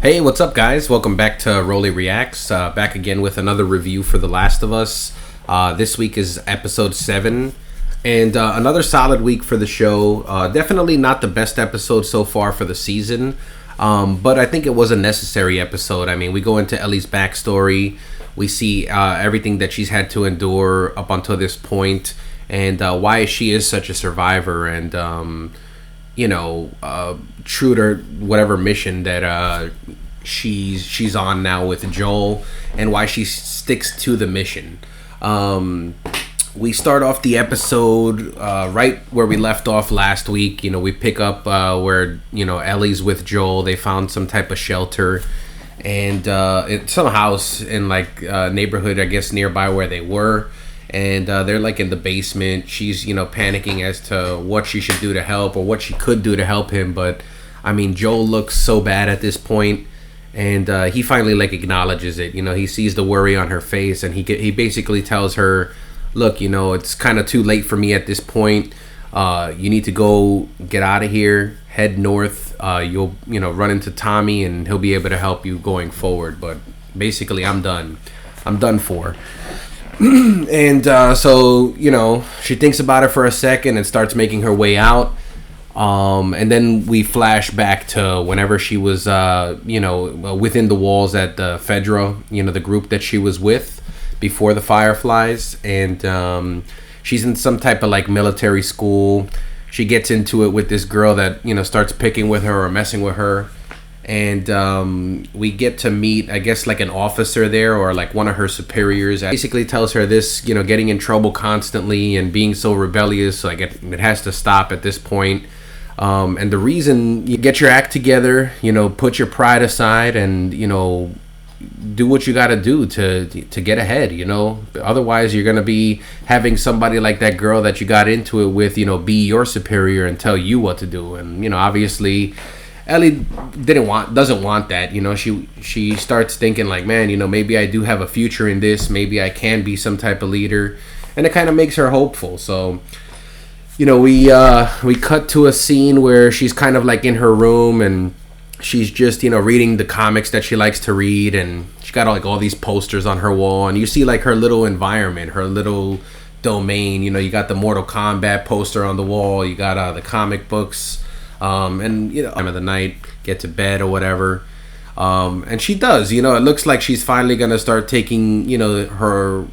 Hey, what's up, guys? Welcome back to Rolly Reacts. Back again with another review for The Last of Us. This week is episode 7, and another solid week for the show. Definitely not the best episode so far for the season, but I think it was a necessary episode. I mean, we go into Ellie's backstory. We see everything that she's had to endure up until this point, and why she is such a survivor, and true to whatever mission that she's on now with Joel, and why she sticks to the mission. We start off the episode right where we left off last week. We pick up where Ellie's with Joel. They found some type of shelter, and it's some house in neighborhood, I guess, nearby where they were. And they're in the basement. She's panicking as to what she should do to help, or what she could do to help him. But I mean, Joel looks so bad at this point, and he finally acknowledges it. He sees the worry on her face, and he basically tells her, look, it's kind of too late for me at this point. You need to go get out of here, head north. You'll run into Tommy, and he'll be able to help you going forward. But basically, I'm done for. And so she thinks about it for a second and starts making her way out. And then we flash back to whenever she was within the walls at the Fedra, the group that she was with before the Fireflies. And she's in some type of military school. She gets into it with this girl that starts picking with her or messing with her. And we get to meet, I guess, an officer there, or one of her superiors. Basically tells her this, getting in trouble constantly and being so rebellious, it has to stop at this point. And the reason, you get your act together, put your pride aside, and do what you got to do to get ahead. Otherwise you're gonna be having somebody like that girl that you got into it with, be your superior and tell you what to do. And obviously Ellie doesn't want that. She starts thinking man, maybe I do have a future in this. Maybe I can be some type of leader, and it kind of makes her hopeful. So, we cut to a scene where she's kind of in her room, and she's just reading the comics that she likes to read, and she got all these posters on her wall, and you see her little environment, her little domain. You got the Mortal Kombat poster on the wall. You got the comic books. And time of the night, get to bed or whatever. And she does, it looks like she's finally going to start taking, her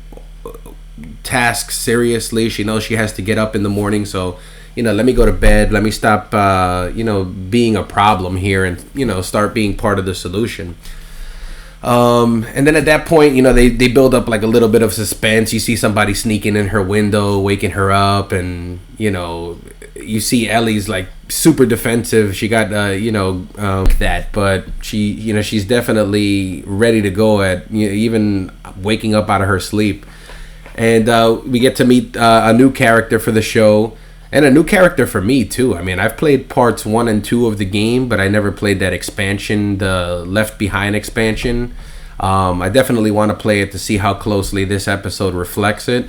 tasks seriously. She knows she has to get up in the morning. So, let me go to bed. Let me stop, being a problem here, and, start being part of the solution. And then at that point, they build up a little bit of suspense. You see somebody sneaking in her window, waking her up, and, you see Ellie's super defensive. She got that, but she's definitely ready to go at even waking up out of her sleep. And we get to meet a new character for the show, and a new character for me too. I mean, I've played parts 1 and 2 of the game, but I never played that expansion, the Left Behind expansion. I definitely want to play it to see how closely this episode reflects it.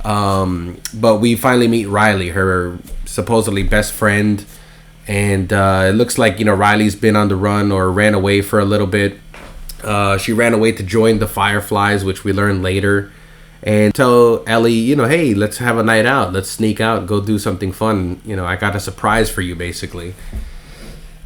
But we finally meet Riley, her supposedly best friend, and it looks like Riley's been on the run, or ran away for a little bit. She ran away to join the Fireflies, which we learn later, and tell Ellie, hey, let's have a night out, let's sneak out, go do something fun. I got a surprise for you, basically.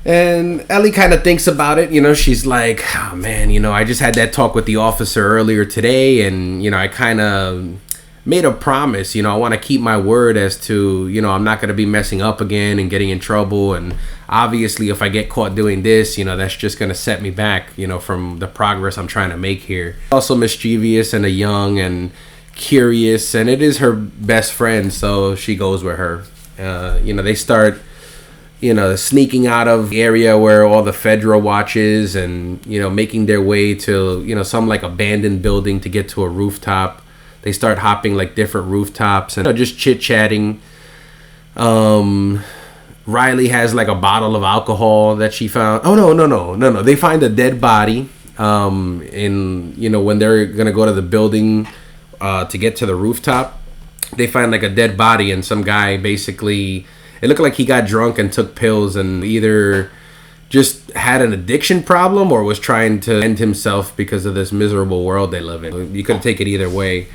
And Ellie kind of thinks about it. She's like, oh man, I just had that talk with the officer earlier today, and I kind of made a promise. I want to keep my word as to, I'm not going to be messing up again and getting in trouble. And obviously, if I get caught doing this, that's just going to set me back, from the progress I'm trying to make here. Also mischievous and young and curious, and it is her best friend, so she goes with her. They start, sneaking out of the area where all the Fedra watches, and, making their way to, some abandoned building to get to a rooftop. They start hopping different rooftops and just chit-chatting. Riley has a bottle of alcohol that she found. Oh, no. They find a dead body in, when they're going to go to the building to get to the rooftop. They find a dead body, and some guy basically, it looked like he got drunk and took pills and either just had an addiction problem or was trying to end himself because of this miserable world they live in. You could take it either way.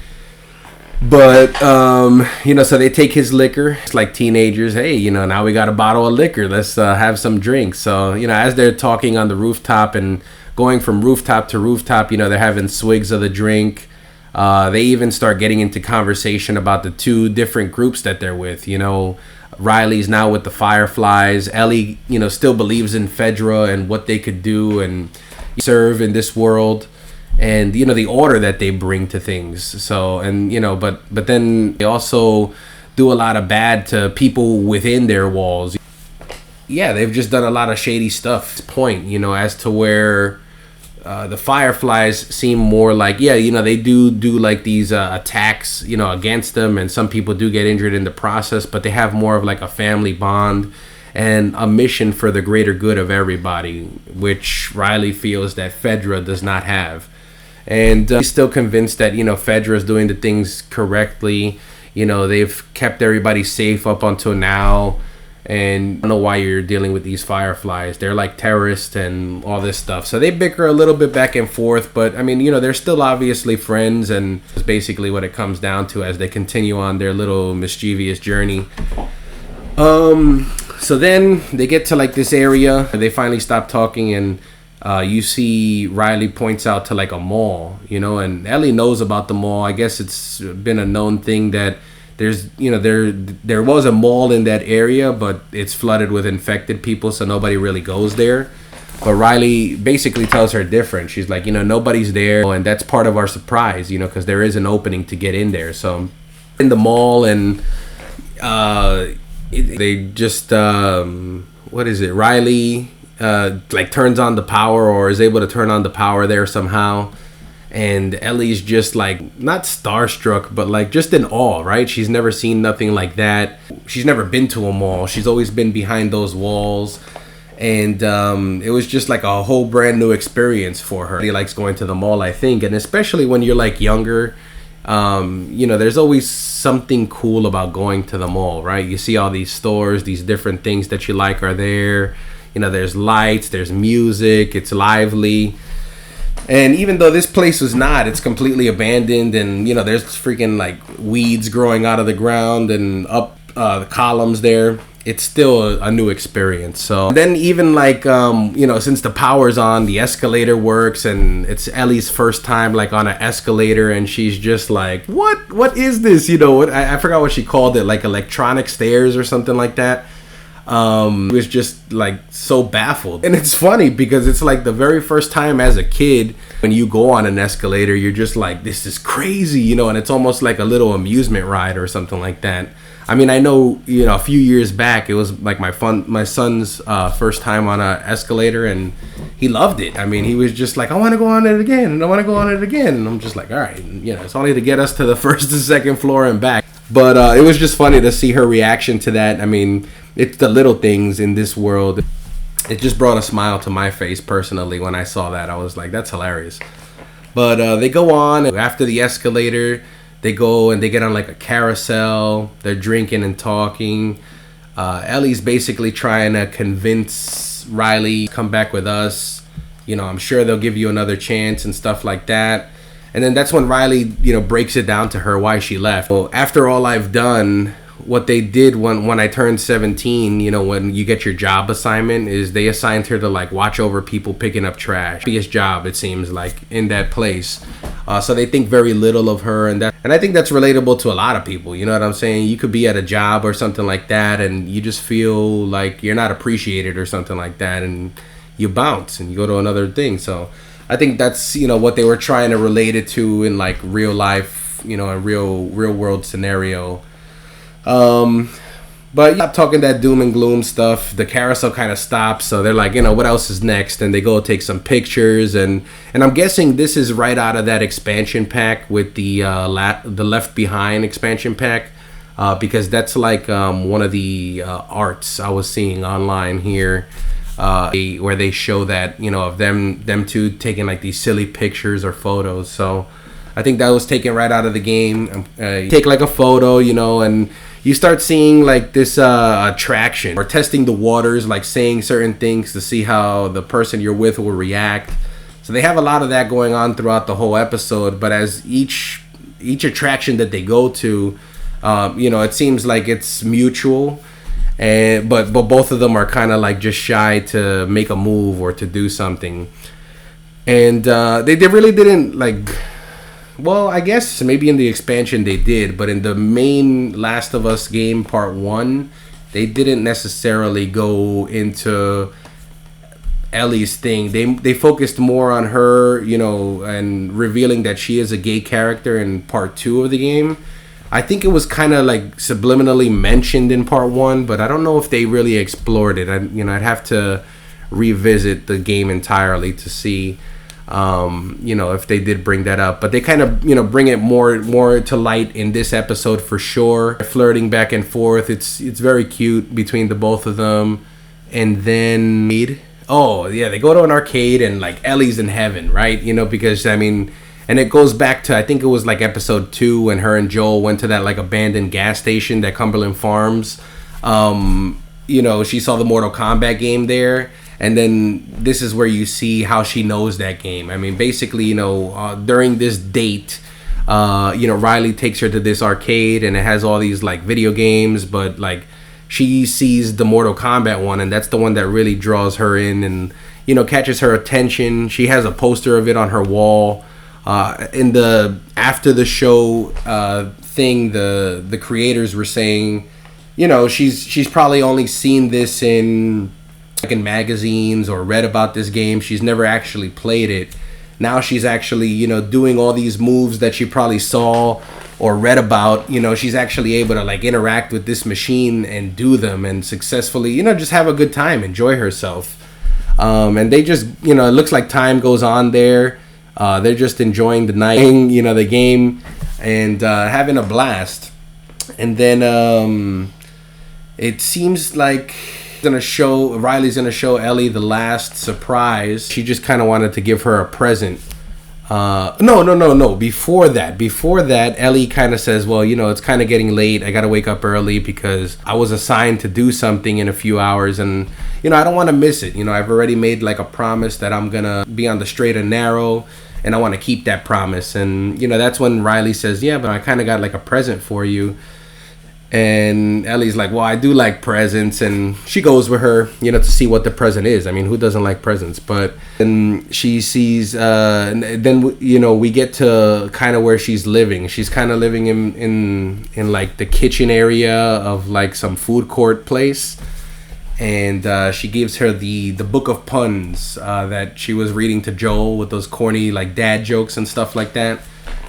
But, so they take his liquor. It's like teenagers. Hey, now we got a bottle of liquor. Let's have some drinks. So, as they're talking on the rooftop and going from rooftop to rooftop, they're having swigs of the drink. They even start getting into conversation about the two different groups that they're with. Riley's now with the Fireflies. Ellie, still believes in Fedra and what they could do and serve in this world. And the order that they bring to things. So, and but then they also do a lot of bad to people within their walls. Yeah, they've just done a lot of shady stuff. Point, as to where the Fireflies seem more like, they do like these attacks, against them, and some people do get injured in the process, but they have more of like a family bond and a mission for the greater good of everybody, which Riley feels that Fedra does not have. And he's still convinced that, Fedra is doing the things correctly. They've kept everybody safe up until now. And I don't know why you're dealing with these Fireflies. They're like terrorists and all this stuff. So they bicker a little bit back and forth. But, they're still obviously friends. And it's basically what it comes down to as they continue on their little mischievous journey. So then they get to like this area. They finally stop talking and... you see Riley points out to like a mall, and Ellie knows about the mall. I guess it's been a known thing that there's, there was a mall in that area, but it's flooded with infected people, so nobody really goes there. But Riley basically tells her different. She's like, nobody's there, and that's part of our surprise, because there is an opening to get in there. So in the mall, and they just what is it? Riley turns on the power, or is able to turn on the power there somehow, and Ellie's just like not starstruck, but like just in awe, right? She's never seen nothing like that. She's never been to a mall. She's always been behind those walls, and it was just like a whole brand new experience for her. She likes going to the mall, I think, and especially when you're like younger, there's always something cool about going to the mall, right? You see all these stores, these different things that you like are there. There's lights, there's music, it's lively. And even though this place was not, it's completely abandoned, and there's freaking like weeds growing out of the ground and up the columns there. It's still a new experience. So then even like since the power's on, the escalator works, and it's Ellie's first time like on an escalator, and she's just like, what is this? I forgot what she called it, like electronic stairs or something like that. Was just like so baffled. And it's funny because it's like the very first time as a kid when you go on an escalator, you're just like, this is crazy, and it's almost like a little amusement ride or something like that. I know, a few years back, it was like my son's first time on an escalator, and he loved it. He was just like, I want to go on it again, and I want to go on it again. And I'm just like, all right, it's only to get us to the first and second floor and back. But it was just funny to see her reaction to that. It's the little things in this world. It just brought a smile to my face personally when I saw that. I was like, that's hilarious. But they go on. After the escalator, they go and they get on like a carousel. They're drinking and talking. Ellie's basically trying to convince Riley, come back with us. I'm sure they'll give you another chance and stuff like that. And then that's when Riley, breaks it down to her why she left. Well, after all I've done, what they did when I turned 17, when you get your job assignment, is they assigned her to like watch over people picking up trash. Biggest job, it seems like, in that place. So they think very little of her, and I think that's relatable to a lot of people. You know what I'm saying? You could be at a job or something like that, and you just feel like you're not appreciated or something like that, and you bounce and you go to another thing. So I think that's what they were trying to relate it to in like real life, a real world scenario. But yeah, talking that doom and gloom stuff, the carousel kind of stops, so they're like, what else is next? And they go take some pictures, and I'm guessing this is right out of that expansion pack with the Left Behind expansion pack, because that's like one of the arts I was seeing online here, where they show that of them two taking like these silly pictures or photos. So I think that was taken right out of the game. Take like a photo, and you start seeing like this attraction or testing the waters, like saying certain things to see how the person you're with will react. So they have a lot of that going on throughout the whole episode. But as each attraction that they go to, it seems like it's mutual. And but both of them are kind of like just shy to make a move or to do something. And they really didn't like. Well, I guess maybe in the expansion they did, but in the main Last of Us game part 1, they didn't necessarily go into Ellie's thing. They focused more on her, and revealing that she is a gay character in part 2 of the game. I think it was kind of like subliminally mentioned in part 1, but I don't know if they really explored it. I'd have to revisit the game entirely to see if they did bring that up. But they kind of bring it more to light in this episode for sure. Flirting back and forth, it's very cute between the both of them. And then they go to an arcade and like Ellie's in heaven, right? Because and it goes back to, I think it was like episode 2 when her and Joel went to that like abandoned gas station, that Cumberland Farms. She saw the Mortal Kombat game there. And then this is where you see how she knows that game. I mean, basically, during this date, Riley takes her to this arcade and it has all these like video games, but like she sees the Mortal Kombat one, and that's the one that really draws her in and, catches her attention. She has a poster of it on her wall. In the after the show thing, the creators were saying, she's probably only seen this in magazines or read about this game. She's never actually played it. Now she's actually doing all these moves that she probably saw or read about. She's actually able to like interact with this machine and do them and successfully just have a good time, enjoy herself. And they just it looks like time goes on there. They're just enjoying the night, the game, and having a blast. And then it seems like Riley's gonna show Ellie the last surprise. She just kind of wanted to give her a present. No. Before that, Ellie kind of says, well, it's kind of getting late. I gotta wake up early because I was assigned to do something in a few hours, and I don't want to miss it. I've already made like a promise that I'm gonna be on the straight and narrow, and I want to keep that promise. And that's when Riley says, yeah, but I kind of got like a present for you. And Ellie's like, well, I do like presents. And she goes with her, to see what the present is. I mean, who doesn't like presents? But then she sees, then we get to kind of where she's living. She's kind of living in like the kitchen area of like some food court place. And she gives her the book of puns that she was reading to Joel with those corny like dad jokes and stuff like that.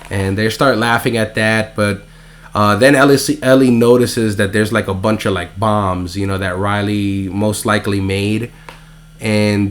And they start laughing at that, but then Ellie notices that there's like a bunch of like bombs, that Riley most likely made, and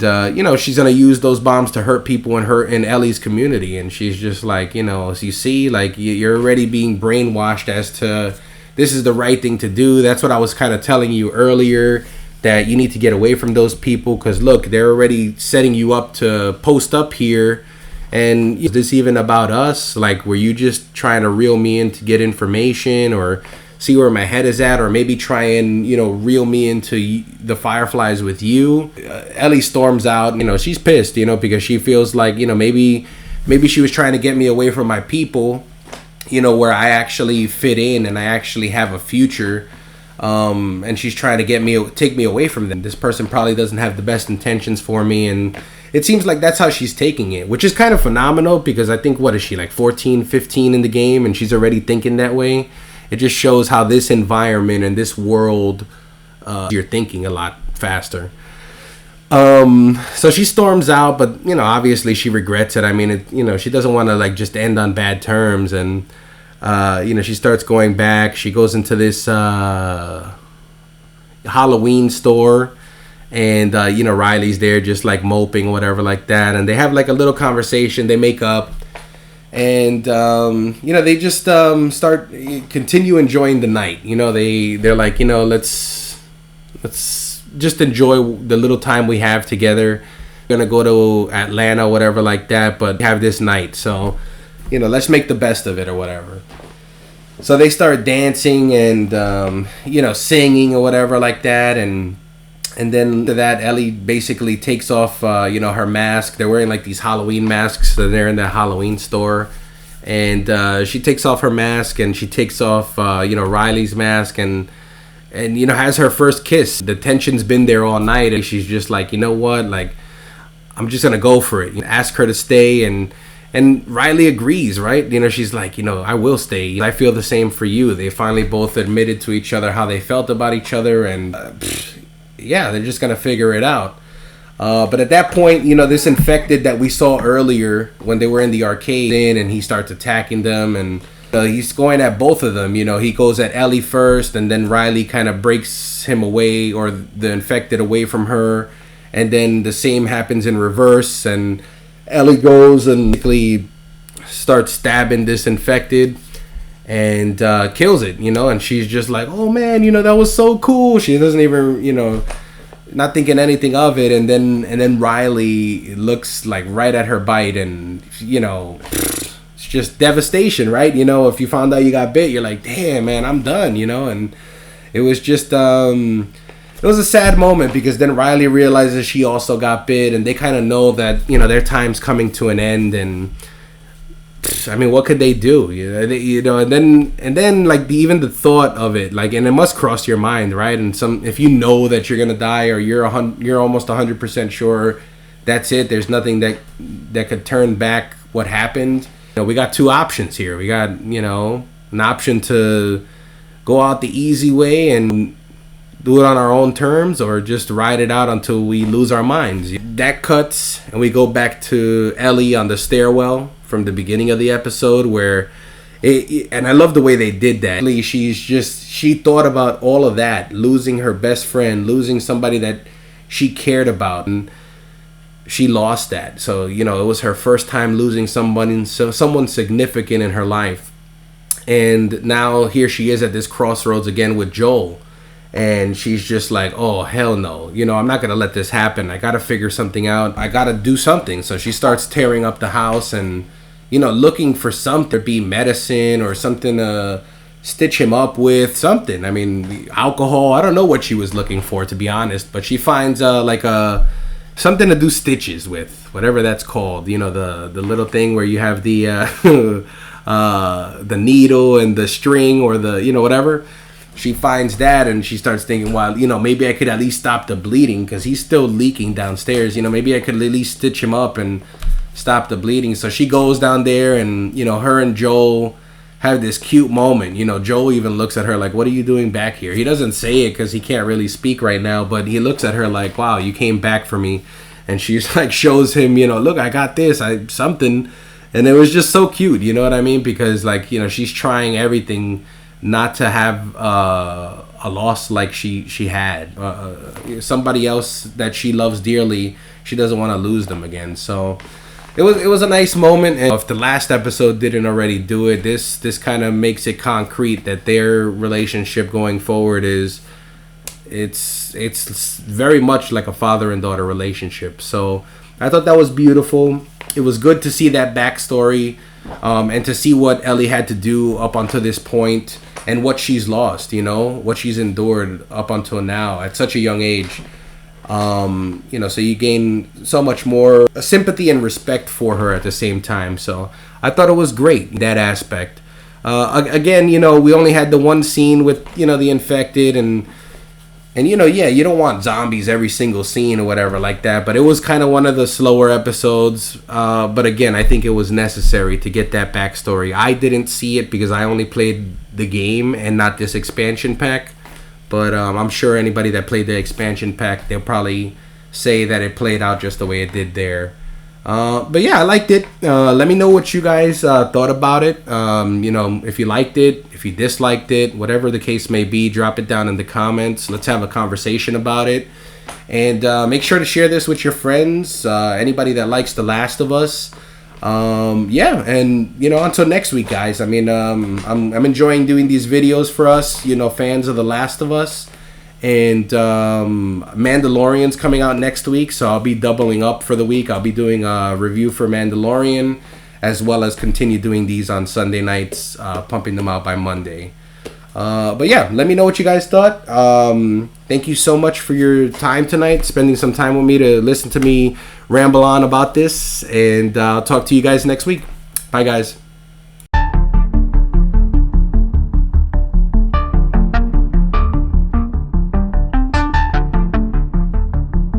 she's gonna use those bombs to hurt people in Ellie's community. And she's just like, as you see, like you're already being brainwashed as to this is the right thing to do. That's what I was kind of telling you earlier, that you need to get away from those people, because look, they're already setting you up to post up here. And is this even about us? Like, were you just trying to reel me in to get information or see where my head is at, or maybe try and, reel me into the Fireflies with you? Ellie storms out. She's pissed, because she feels like, maybe she was trying to get me away from my people, where I actually fit in and I actually have a future. And she's trying to take me away from them. This person probably doesn't have the best intentions for me, and it seems like that's how she's taking it, which is kind of phenomenal, because I think, what is she, like 14, 15 in the game, and she's already thinking that way? It just shows how this environment and this world, you're thinking a lot faster. So she storms out, but, obviously she regrets it. I mean, she doesn't want to, like, just end on bad terms, and, she starts going back. She goes into this Halloween store, and Riley's there just like moping or whatever like that, and they have like a little conversation. They make up, and they just continue enjoying the night. They're like, let's just enjoy the little time we have together. We're gonna go to Atlanta, whatever like that, but have this night, so let's make the best of it or whatever. So they start dancing and singing or whatever like that, and then to that, Ellie basically takes off her mask. They're wearing like these Halloween masks, so they're in that Halloween store, and she takes off her mask and she takes off Riley's mask and has her first kiss. The tension's been there all night, and she's just like, you know what, like, I'm just gonna go for it. Ask her to stay, and Riley agrees, right? She's like, I will stay. I feel the same for you. They finally both admitted to each other how they felt about each other, and they're just gonna figure it out. But at that point, this infected that we saw earlier when they were in the arcade, and he starts attacking them, and he's going at both of them. He goes at Ellie first, and then Riley kind of breaks him away, or the infected away from her, and then the same happens in reverse, and Ellie goes and basically starts stabbing this infected and kills it, and she's just like, oh man, that was so cool. She doesn't even, not thinking anything of it, and then Riley looks like right at her bite, and it's just devastation, right? If you found out you got bit, you're like, damn man, I'm done, and it was just it was a sad moment, because then Riley realizes she also got bit, and they kind of know that their time's coming to an end, and I mean, what could they do? And then like even the thought of it, like, and it must cross your mind, right? And if you know that you're gonna die, or you're almost 100% sure that's it. There's nothing that could turn back what happened. We got two options here. We got an option to go out the easy way and do it on our own terms, or just ride it out until we lose our minds. That cuts, and we go back to Ellie on the stairwell from the beginning of the episode, where and I love the way they did that. She thought about all of that, losing her best friend, losing somebody that she cared about, and she lost that. So it was her first time losing someone significant in her life, and now here she is at this crossroads again with Joel. And she's just like, oh, hell no. I'm not going to let this happen. I got to figure something out. I got to do something. So she starts tearing up the house and, looking for something, to be medicine or something to stitch him up with, something. I mean, alcohol. I don't know what she was looking for, to be honest. But she finds something to do stitches with, whatever that's called. The little thing where you have the the needle and the string, or the, whatever. She finds that, and she starts thinking, well, maybe I could at least stop the bleeding, because he's still leaking downstairs. Maybe I could at least stitch him up and stop the bleeding. So she goes down there, and her and Joel have this cute moment. Joel even looks at her like, what are you doing back here? He doesn't say it because he can't really speak right now, but he looks at her like, wow, you came back for me. And she's like, shows him, look, I got this, something. And it was just so cute, you know what I mean? Because she's trying everything not to have a loss like she had. Somebody else that she loves dearly, she doesn't want to lose them again. So it was a nice moment. And if the last episode didn't already do it, this kind of makes it concrete that their relationship going forward is it's very much like a father and daughter relationship. So I thought that was beautiful. It was good to see that backstory, and to see what Ellie had to do up until this point, and what she's lost, what she's endured up until now at such a young age. So you gain so much more sympathy and respect for her at the same time. So I thought it was great, that aspect. Again, we only had the one scene with, the infected, and you don't want zombies every single scene or whatever like that, but it was kind of one of the slower episodes. But again, I think it was necessary to get that backstory. I didn't see it because I only played the game and not this expansion pack. But I'm sure anybody that played the expansion pack, they'll probably say that it played out just the way it did there. But yeah, I liked it. Let me know what you guys thought about it. If you liked it, if you disliked it, whatever the case may be, drop it down in the comments. Let's have a conversation about it. And make sure to share this with your friends, anybody that likes The Last of Us. And until next week, guys. I mean, I'm enjoying doing these videos for us, fans of The Last of Us. And Mandalorian's coming out next week, so I'll be doubling up for the week. I'll be doing a review for Mandalorian, as well as continue doing these on Sunday nights, pumping them out by Monday. But yeah, let me know what you guys thought. Thank you so much for your time tonight, spending some time with me to listen to me ramble on about this, and I'll talk to you guys next week. Bye, guys.